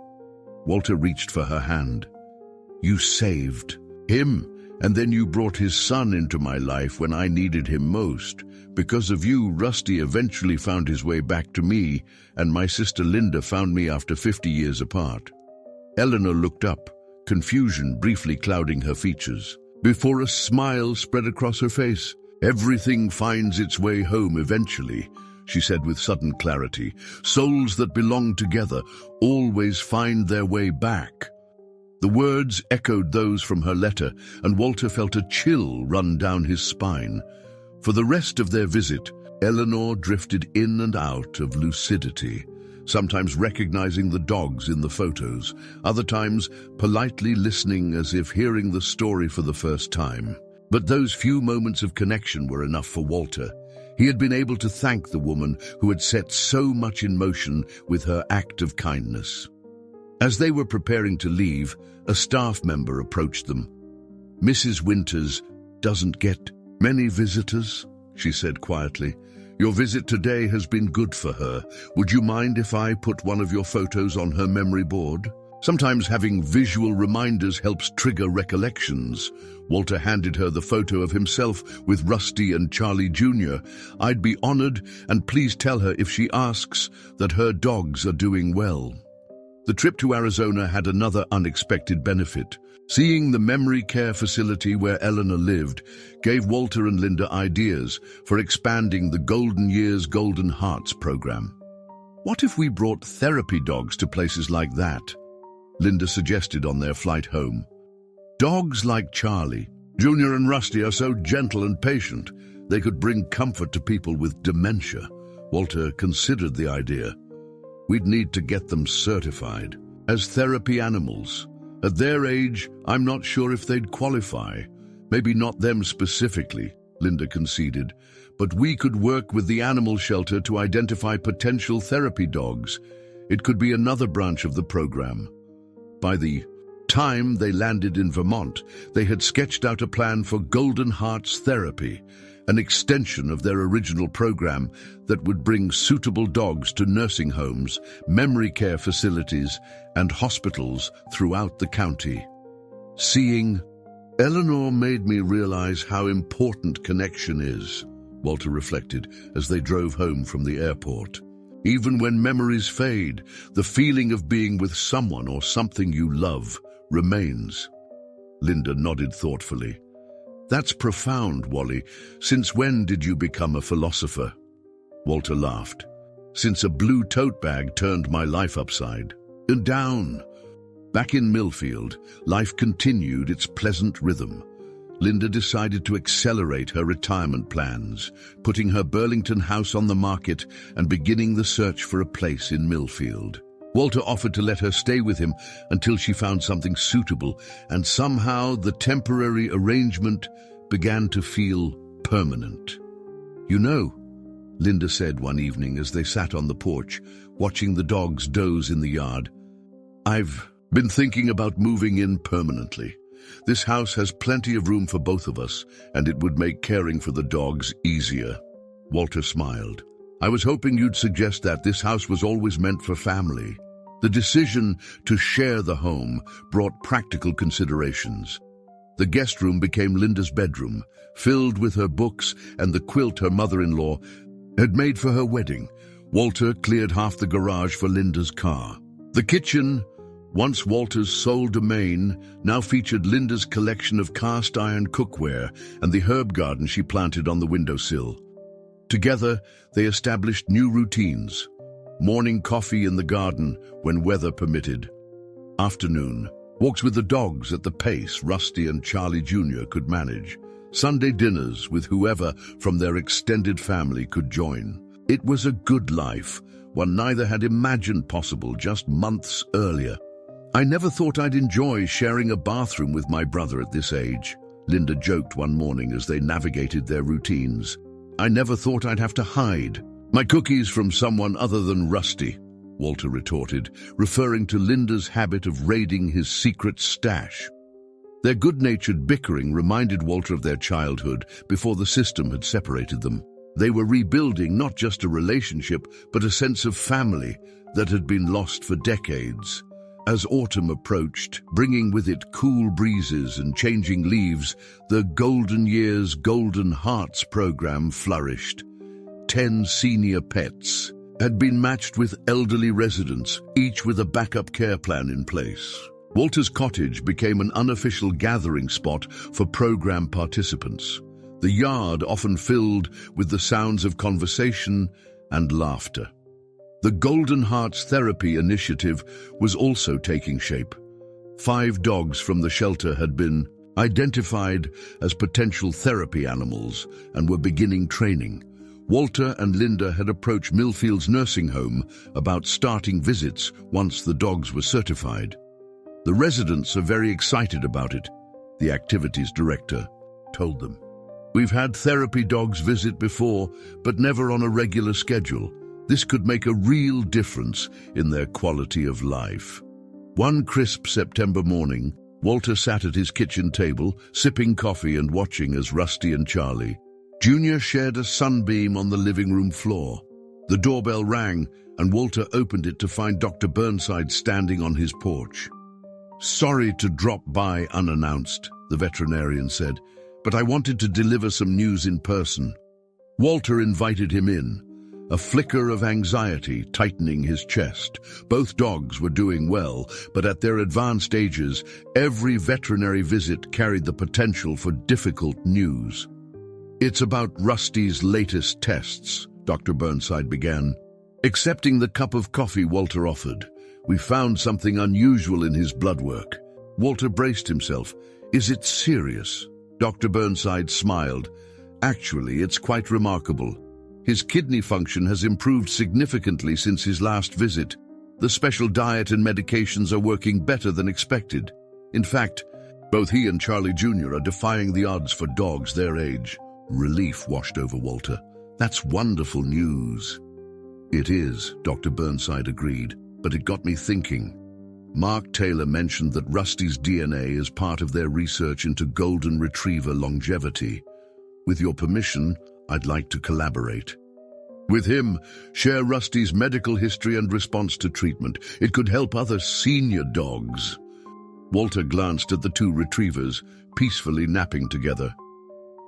Walter reached for her hand. "You saved him, and then you brought his son into my life when I needed him most. Because of you, Rusty eventually found his way back to me, and my sister Linda found me after 50 years apart." Eleanor looked up, confusion briefly clouding her features, before a smile spread across her face. "Everything finds its way home eventually," she said with sudden clarity. "Souls that belong together always find their way back." The words echoed those from her letter, and Walter felt a chill run down his spine. For the rest of their visit, Eleanor drifted in and out of lucidity, sometimes recognizing the dogs in the photos, other times politely listening as if hearing the story for the first time. But those few moments of connection were enough for Walter. He had been able to thank the woman who had set so much in motion with her act of kindness. As they were preparing to leave, a staff member approached them. "Mrs. Winters doesn't get many visitors," she said quietly. "Your visit today has been good for her. Would you mind if I put one of your photos on her memory board? Sometimes having visual reminders helps trigger recollections." Walter handed her the photo of himself with Rusty and Charlie Jr. "I'd be honored, and please tell her if she asks that her dogs are doing well." The trip to Arizona had another unexpected benefit. Seeing the memory care facility where Eleanor lived gave Walter and Linda ideas for expanding the Golden Years Golden Hearts program. "What if we brought therapy dogs to places like that?" Linda suggested on their flight home. "Dogs like Charlie, Junior and Rusty are so gentle and patient. They could bring comfort to people with dementia." Walter considered the idea. "We'd need to get them certified as therapy animals. At their age, I'm not sure if they'd qualify. Maybe not them specifically," Linda conceded. "But we could work with the animal shelter to identify potential therapy dogs. It could be another branch of the program." By the time they landed in Vermont, they had sketched out a plan for Golden Hearts Therapy, an extension of their original program that would bring suitable dogs to nursing homes, memory care facilities, and hospitals throughout the county. "Seeing Eleanor made me realize how important connection is," Walter reflected as they drove home from the airport. "Even when memories fade, the feeling of being with someone or something you love remains." Linda nodded thoughtfully. "That's profound, Wally. Since when did you become a philosopher?" Walter laughed. "Since a blue tote bag turned my life upside and down." Back in Millfield, life continued its pleasant rhythm. Linda decided to accelerate her retirement plans, putting her Burlington house on the market and beginning the search for a place in Millfield. Walter offered to let her stay with him until she found something suitable, and somehow the temporary arrangement began to feel permanent. "You know," Linda said one evening as they sat on the porch, watching the dogs doze in the yard, "I've been thinking about moving in permanently. This house has plenty of room for both of us, and it would make caring for the dogs easier." Walter smiled. "I was hoping you'd suggest that. This house was always meant for family." The decision to share the home brought practical considerations. The guest room became Linda's bedroom, filled with her books and the quilt her mother-in-law had made for her wedding. Walter cleared half the garage for Linda's car. The kitchen, once Walter's sole domain, now featured Linda's collection of cast-iron cookware and the herb garden she planted on the windowsill. Together, they established new routines. Morning coffee in the garden when weather permitted. Afternoon, walks with the dogs at the pace Rusty and Charlie Jr. could manage. Sunday dinners with whoever from their extended family could join. It was a good life, one neither had imagined possible just months earlier. "I never thought I'd enjoy sharing a bathroom with my brother at this age," Linda joked one morning as they navigated their routines. "I never thought I'd have to hide my cookies from someone other than Rusty," Walter retorted, referring to Linda's habit of raiding his secret stash. Their good-natured bickering reminded Walter of their childhood before the system had separated them. They were rebuilding not just a relationship, but a sense of family that had been lost for decades. As autumn approached, bringing with it cool breezes and changing leaves, the Golden Years Golden Hearts program flourished. 10 senior pets had been matched with elderly residents, each with a backup care plan in place. Walter's cottage became an unofficial gathering spot for program participants. The yard often filled with the sounds of conversation and laughter. The Golden Hearts Therapy initiative was also taking shape. 5 dogs from the shelter had been identified as potential therapy animals and were beginning training. Walter and Linda had approached Millfield's nursing home about starting visits once the dogs were certified. "The residents are very excited about it," the activities director told them. We've had therapy dogs visit before, but never on a regular schedule. This could make a real difference in their quality of life. One crisp September morning, Walter sat at his kitchen table, sipping coffee and watching as Rusty and Charlie Jr. shared a sunbeam on the living room floor. The doorbell rang, and Walter opened it to find Dr. Burnside standing on his porch. "Sorry to drop by unannounced," the veterinarian said, "but I wanted to deliver some news in person." Walter invited him in, a flicker of anxiety tightening his chest. Both dogs were doing well, but at their advanced ages, every veterinary visit carried the potential for difficult news. "It's about Rusty's latest tests," Dr. Burnside began. Accepting the cup of coffee Walter offered, "We found something unusual in his blood work." Walter braced himself. "Is it serious?" Dr. Burnside smiled. "Actually, it's quite remarkable. His kidney function has improved significantly since his last visit. The special diet and medications are working better than expected. In fact, both he and Charlie Jr. are defying the odds for dogs their age." Relief washed over Walter. "That's wonderful news." "It is," Dr. Burnside agreed, "but it got me thinking. Mark Taylor mentioned that Rusty's DNA is part of their research into golden retriever longevity. With your permission, I'd like to collaborate with him, share Rusty's medical history and response to treatment. It could help other senior dogs." Walter glanced at the two retrievers, peacefully napping together.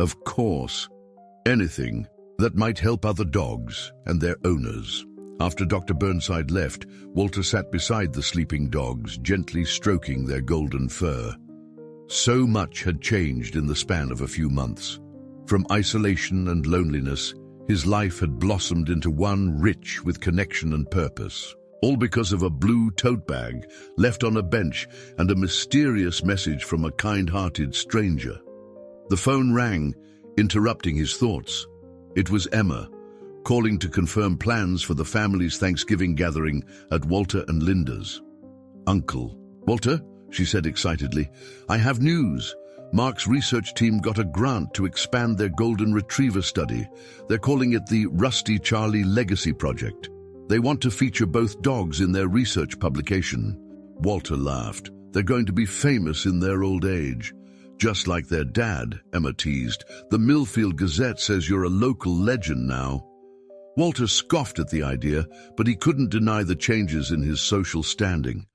"Of course, anything that might help other dogs and their owners." After Dr. Burnside left, Walter sat beside the sleeping dogs, gently stroking their golden fur. So much had changed in the span of a few months. From isolation and loneliness, his life had blossomed into one rich with connection and purpose, all because of a blue tote bag left on a bench and a mysterious message from a kind-hearted stranger. The phone rang, interrupting his thoughts. It was Emma, calling to confirm plans for the family's Thanksgiving gathering at Walter and Linda's. "Uncle." "Walter," she said excitedly, "I have news. Mark's research team got a grant to expand their golden retriever study. They're calling it the Rusty Charlie Legacy Project. They want to feature both dogs in their research publication." Walter laughed. "They're going to be famous in their old age. Just like their dad," Emma teased. "The Millfield Gazette says you're a local legend now." Walter scoffed at the idea, but he couldn't deny the changes in his social standing.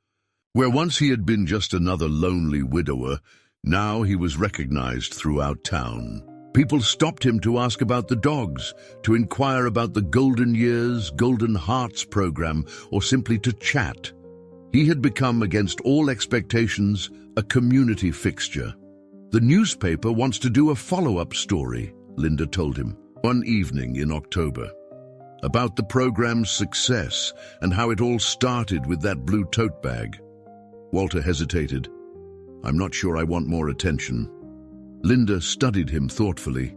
Where once he had been just another lonely widower, now he was recognized throughout town. People stopped him to ask about the dogs, to inquire about the Golden Years, Golden Hearts program, or simply to chat. He had become, against all expectations, a community fixture. "The newspaper wants to do a follow-up story," Linda told him, one evening in October, about the program's success and how it all started with that blue tote bag. Walter hesitated. "I'm not sure I want more attention." Linda studied him thoughtfully.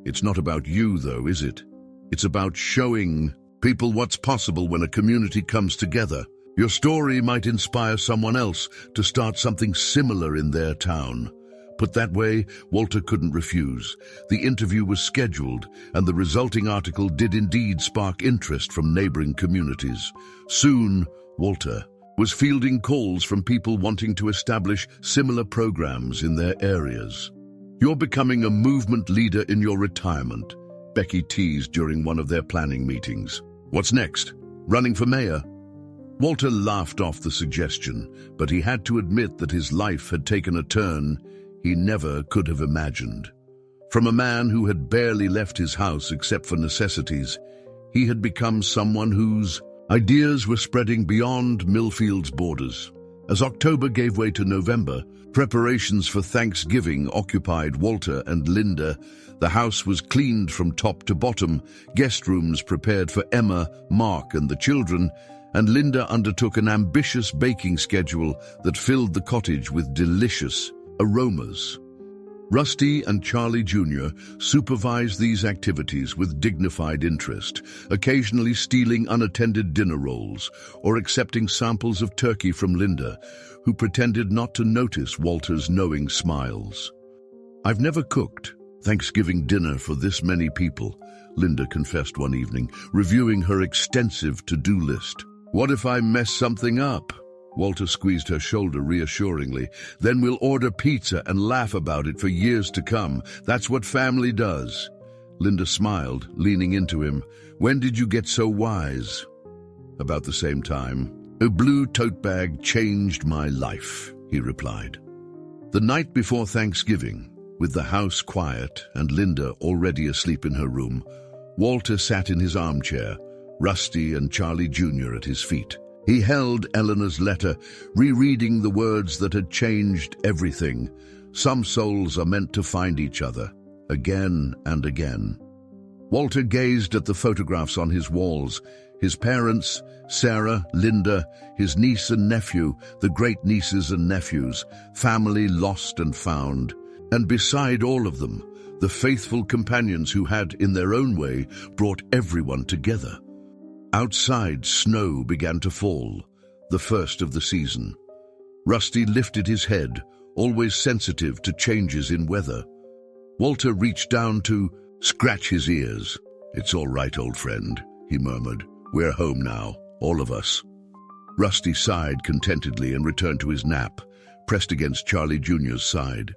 "It's not about you, though, is it? It's about showing people what's possible when a community comes together. Your story might inspire someone else to start something similar in their town." Put that way, Walter couldn't refuse. The interview was scheduled, and the resulting article did indeed spark interest from neighboring communities. Soon, Walter was fielding calls from people wanting to establish similar programs in their areas. "You're becoming a movement leader in your retirement," Becky teased during one of their planning meetings. "What's next? Running for mayor?" Walter laughed off the suggestion, but he had to admit that his life had taken a turn he never could have imagined. From a man who had barely left his house except for necessities, he had become someone whose ideas were spreading beyond Millfield's borders. As October gave way to November, preparations for Thanksgiving occupied Walter and Linda. The house was cleaned from top to bottom, guest rooms prepared for Emma, Mark, and the children, and Linda undertook an ambitious baking schedule that filled the cottage with delicious aromas. Rusty and Charlie Jr. supervised these activities with dignified interest, occasionally stealing unattended dinner rolls or accepting samples of turkey from Linda, who pretended not to notice Walter's knowing smiles. "I've never cooked," Thanksgiving dinner for this many people, Linda confessed one evening, reviewing her extensive to-do list. What if I mess something up? Walter squeezed her shoulder reassuringly. Then we'll order pizza and laugh about it for years to come. That's what family does. Linda smiled, leaning into him. When did you get so wise? About the same time. A blue tote bag changed my life, he replied. The night before Thanksgiving, with the house quiet and Linda already asleep in her room, Walter sat in his armchair, Rusty and Charlie Jr. at his feet. He held Eleanor's letter, rereading the words that had changed everything. Some souls are meant to find each other, again and again. Walter gazed at the photographs on his walls, his parents, Sarah, Linda, his niece and nephew, the great-nieces and nephews, family lost and found, and beside all of them, the faithful companions who had, in their own way, brought everyone together. Outside, snow began to fall, the first of the season. Rusty lifted his head, always sensitive to changes in weather. Walter reached down to scratch his ears. It's all right, old friend, he murmured. We're home now, all of us. Rusty sighed contentedly and returned to his nap, pressed against Charlie Jr.'s side.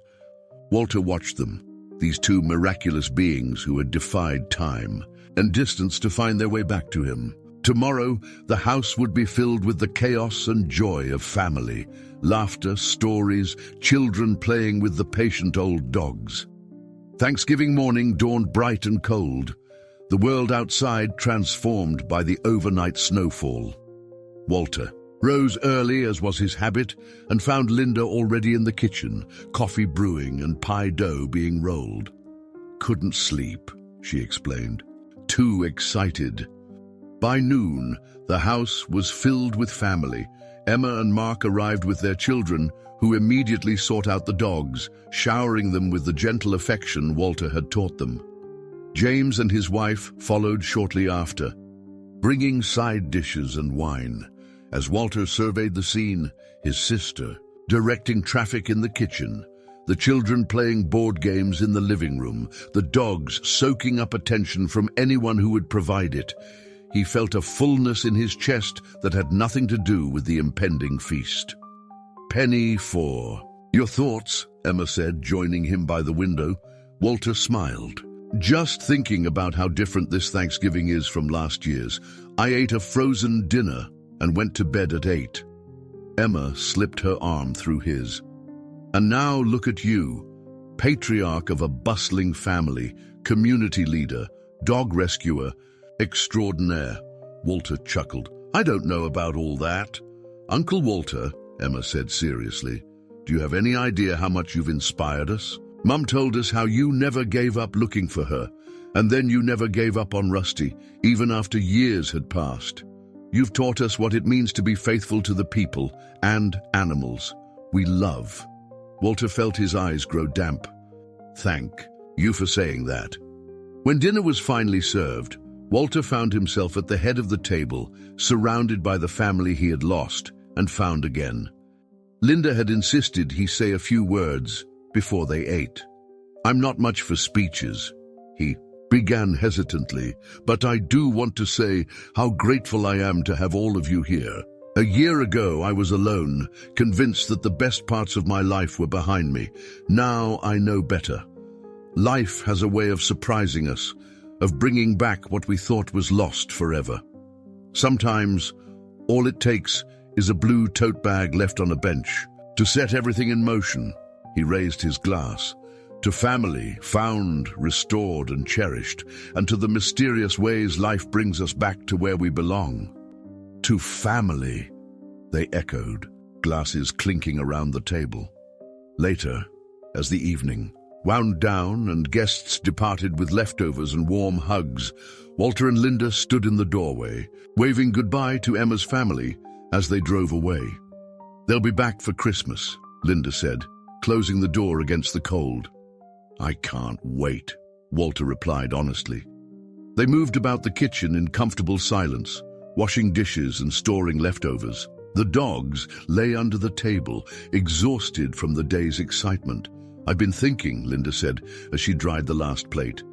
Walter watched them, these two miraculous beings who had defied time and distance to find their way back to him. Tomorrow, the house would be filled with the chaos and joy of family, laughter, stories, children playing with the patient old dogs. Thanksgiving morning dawned bright and cold, the world outside transformed by the overnight snowfall. Walter rose early, as was his habit, and found Linda already in the kitchen, coffee brewing and pie dough being rolled. Couldn't sleep, she explained. Too excited. By noon, the house was filled with family. Emma and Mark arrived with their children, who immediately sought out the dogs, showering them with the gentle affection Walter had taught them. James and his wife followed shortly after, bringing side dishes and wine. As Walter surveyed the scene, his sister directing traffic in the kitchen, the children playing board games in the living room, the dogs soaking up attention from anyone who would provide it, he felt a fullness in his chest that had nothing to do with the impending feast. Penny 4. Your thoughts? Emma said, joining him by the window. Walter smiled. Just thinking about how different this Thanksgiving is from last year's. I ate a frozen dinner and went to bed at 8. Emma slipped her arm through his. And now look at you, patriarch of a bustling family, community leader, dog rescuer, extraordinaire. Walter chuckled. I don't know about all that. Uncle Walter, Emma said seriously, do you have any idea how much you've inspired us? Mum told us how you never gave up looking for her, and then you never gave up on Rusty, even after years had passed. You've taught us what it means to be faithful to the people and animals we love. Walter felt his eyes grow damp. Thank you for saying that. When dinner was finally served, Walter found himself at the head of the table, surrounded by the family he had lost and found again. Linda had insisted he say a few words before they ate. I'm not much for speeches, he began hesitantly, but I do want to say how grateful I am to have all of you here. A year ago, I was alone, convinced that the best parts of my life were behind me. Now I know better. Life has a way of surprising us, of bringing back what we thought was lost forever. Sometimes, all it takes is a blue tote bag left on a bench to set everything in motion. He raised his glass. To family, found, restored, and cherished, and to the mysterious ways life brings us back to where we belong. To family, they echoed, glasses clinking around the table. Later, as the evening wound down and guests departed with leftovers and warm hugs, Walter and Linda stood in the doorway, waving goodbye to Emma's family as they drove away. They'll be back for Christmas, Linda said, closing the door against the cold. I can't wait, Walter replied honestly. They moved about the kitchen in comfortable silence, washing dishes and storing leftovers. The dogs lay under the table, exhausted from the day's excitement. I've been thinking, Linda said as she dried the last plate.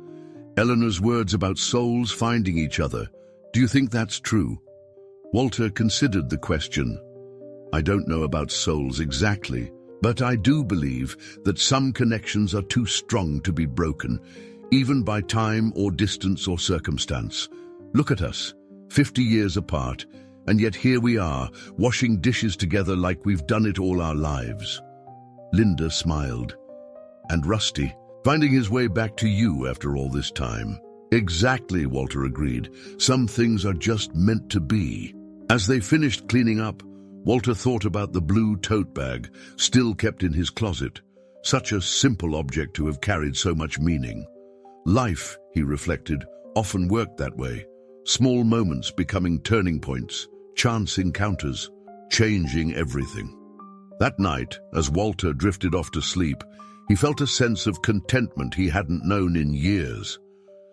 Eleanor's words about souls finding each other. Do you think that's true? Walter considered the question. I don't know about souls exactly, but I do believe that some connections are too strong to be broken, even by time or distance or circumstance. Look at us, 50 years apart, and yet here we are, washing dishes together like we've done it all our lives. Linda smiled. And Rusty, finding his way back to you after all this time. Exactly, Walter agreed. Some things are just meant to be. As they finished cleaning up, Walter thought about the blue tote bag, still kept in his closet. Such a simple object to have carried so much meaning. Life, he reflected, often worked that way. Small moments becoming turning points, chance encounters, changing everything. That night, as Walter drifted off to sleep, he felt a sense of contentment he hadn't known in years.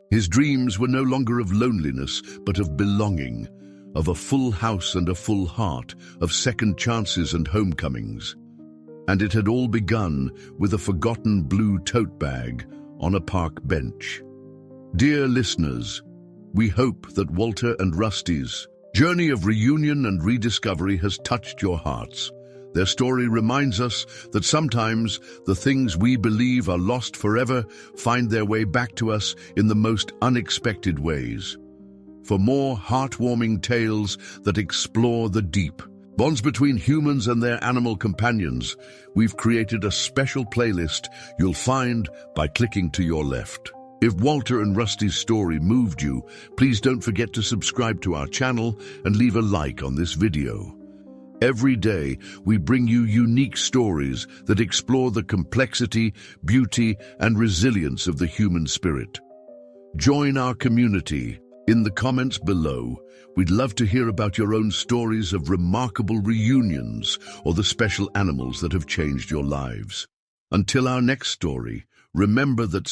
His dreams were no longer of loneliness, but of belonging, of a full house and a full heart, of second chances and homecomings. And it had all begun with a forgotten blue tote bag on a park bench. Dear listeners, we hope that Walter and Rusty's journey of reunion and rediscovery has touched your hearts. Their story reminds us that sometimes the things we believe are lost forever find their way back to us in the most unexpected ways. For more heartwarming tales that explore the deep bonds between humans and their animal companions, we've created a special playlist you'll find by clicking to your left. If Walter and Rusty's story moved you, please don't forget to subscribe to our channel and leave a like on this video. Every day, we bring you unique stories that explore the complexity, beauty, and resilience of the human spirit. Join our community. In the comments below, we'd love to hear about your own stories of remarkable reunions or the special animals that have changed your lives. Until our next story, remember that